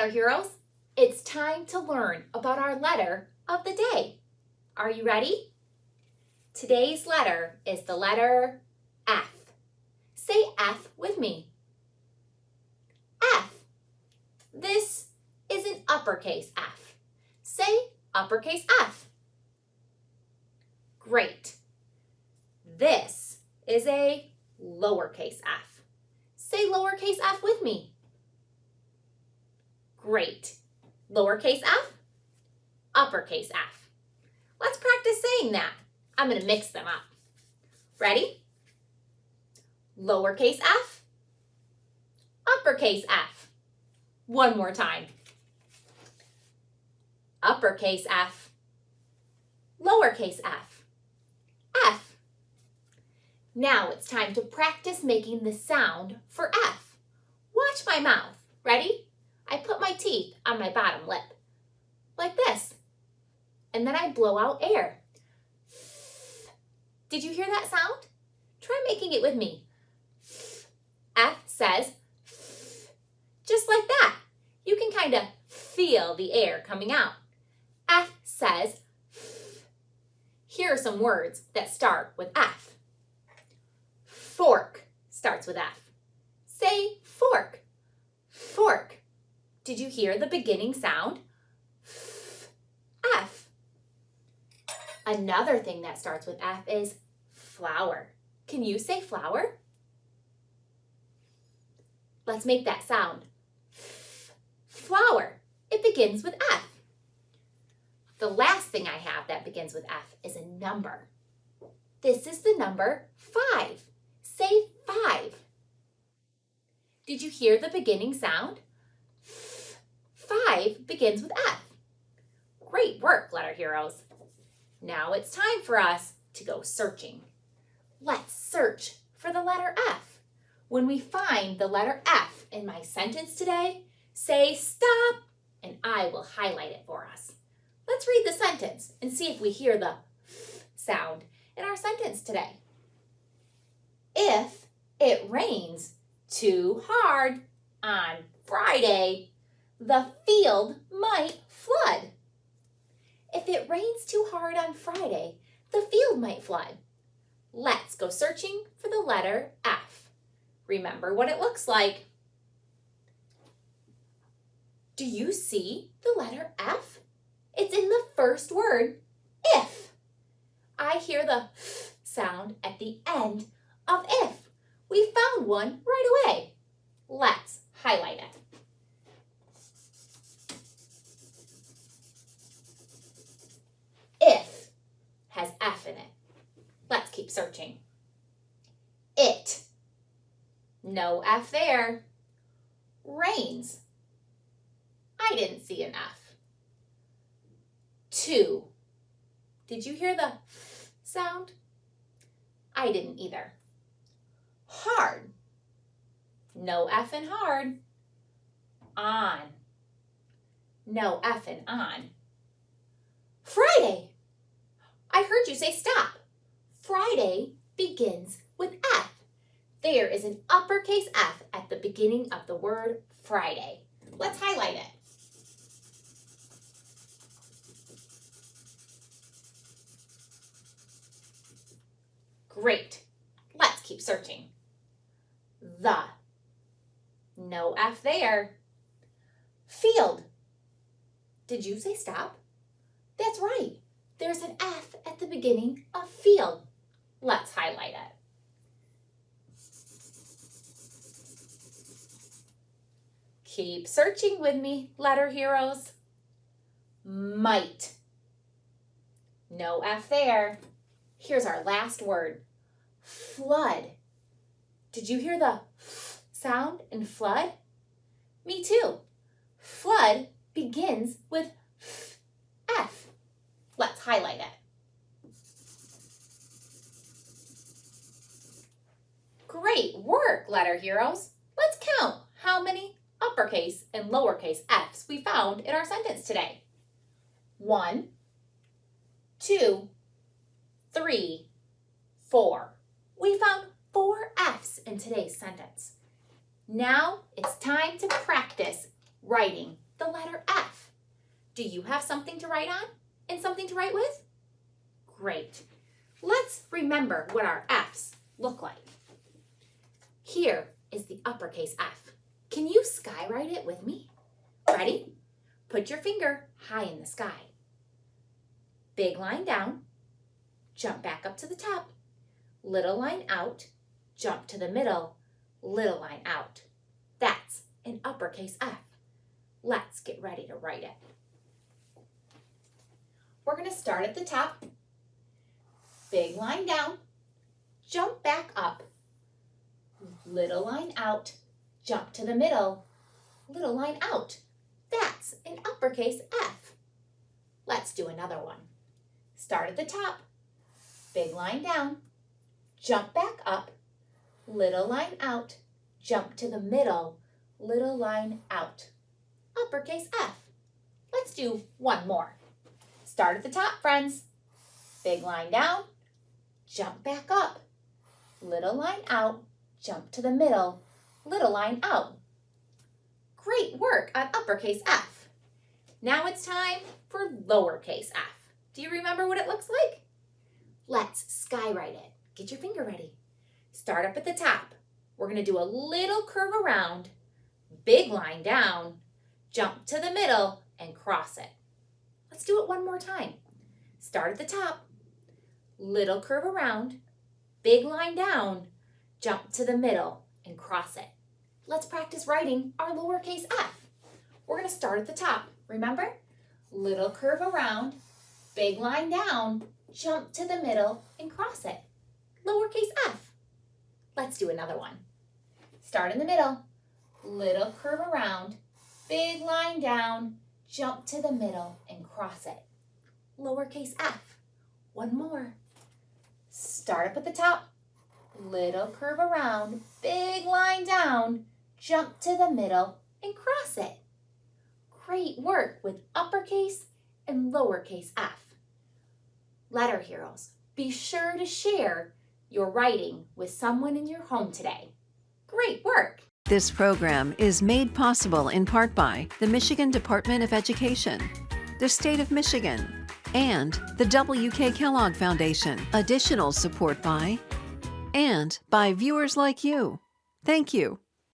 letter heroes. It's time to learn about our letter of the day. Are you ready? Today's letter is the letter F. Say F with me. F. This is an uppercase F. Say uppercase F. Great. This is a lowercase f. Say lowercase f with me. Great. Lowercase f, uppercase f. Let's practice saying that. I'm going to mix them up. Ready? Lowercase f, uppercase f. One more time. Uppercase f, lowercase f, f. Now it's time to practice making the sound for F. Watch my mouth. Ready? I put my teeth on my bottom lip, like this. And then I blow out air. Did you hear that sound? Try making it with me. F says, just like that. You can kind of feel the air coming out. F says, here are some words that start with F. Fork starts with F. Say fork. Fork. Did you hear the beginning sound? F. Another thing that starts with F is flower. Can you say flower? Let's make that sound. Flower. It begins with F. The last thing I have that begins with F is a number. This is the number 5. Say 5. Did you hear the beginning sound? 5 begins with F. Great work, letter heroes. Now it's time for us to go searching. Let's search for the letter F. When we find the letter F in my sentence today, say stop and I will highlight it for us. Let's read the sentence and see if we hear the F sound in our sentence today. If it rains too hard on Friday, the field might flood. If it rains too hard on Friday, the field might flood. Let's go searching for the letter F. Remember what it looks like. Do you see the letter F? It's in the first word, if. I hear the F sound at the end of if. We found one right away. Let's highlight it. If has F in it. Let's keep searching. It. No F there. Rains. I didn't see an F. Two. Did you hear the F sound? I didn't either. Hard. No F in hard. On. No F in on. Friday. I heard you say stop. Friday begins with F. There is an uppercase F at the beginning of the word Friday. Let's highlight it. Great. Let's keep searching. The. No F there. Field. Did you say stop? That's right. There's an F at the beginning of field. Let's highlight it. Keep searching with me, letter heroes. Might. No F there. Here's our last word. Flood. Did you hear the F sound in flood? Me too. Flood begins with F. Let's highlight it. Great work, letter heroes. Let's count how many uppercase and lowercase F's we found in our sentence today. 1, 2, 3, 4. We found 4 F's in today's sentence. Now it's time to practice writing the letter F. Do you have something to write on and something to write with? Great. Let's remember what our F's look like. Here is the uppercase F. Can you skywrite it with me? Ready? Put your finger high in the sky. Big line down, jump back up to the top, little line out, jump to the middle, little line out. That's an uppercase F. Let's get ready to write it. We're going to start at the top, big line down, jump back up, little line out, jump to the middle, little line out. That's an uppercase F. Let's do another one. Start at the top, big line down, jump back up, little line out, jump to the middle, little line out. Uppercase F. Let's do one more. Start at the top, friends. Big line down, jump back up, little line out, jump to the middle, little line out. Great work on uppercase F. Now it's time for lowercase f. Do you remember what it looks like? Let's skywrite it. Get your finger ready. Start up at the top. We're going to do a little curve around, big line down, jump to the middle, and cross it. Let's do it one more time. Start at the top, little curve around, big line down, jump to the middle, and cross it. Let's practice writing our lowercase f. We're going to start at the top. Remember? Little curve around, big line down, jump to the middle, and cross it. Lowercase f. Let's do another one. Start in the middle, little curve around, big line down, jump to the middle, and cross it. Lowercase f. One more. Start up at the top, little curve around, big line down, jump to the middle, and cross it. Great work with uppercase and lowercase f. Letter Heroes, be sure to share your writing with someone in your home today. Great work! This program is made possible in part by the Michigan Department of Education, the State of Michigan, and the W.K. Kellogg Foundation. Additional support by viewers like you. Thank you.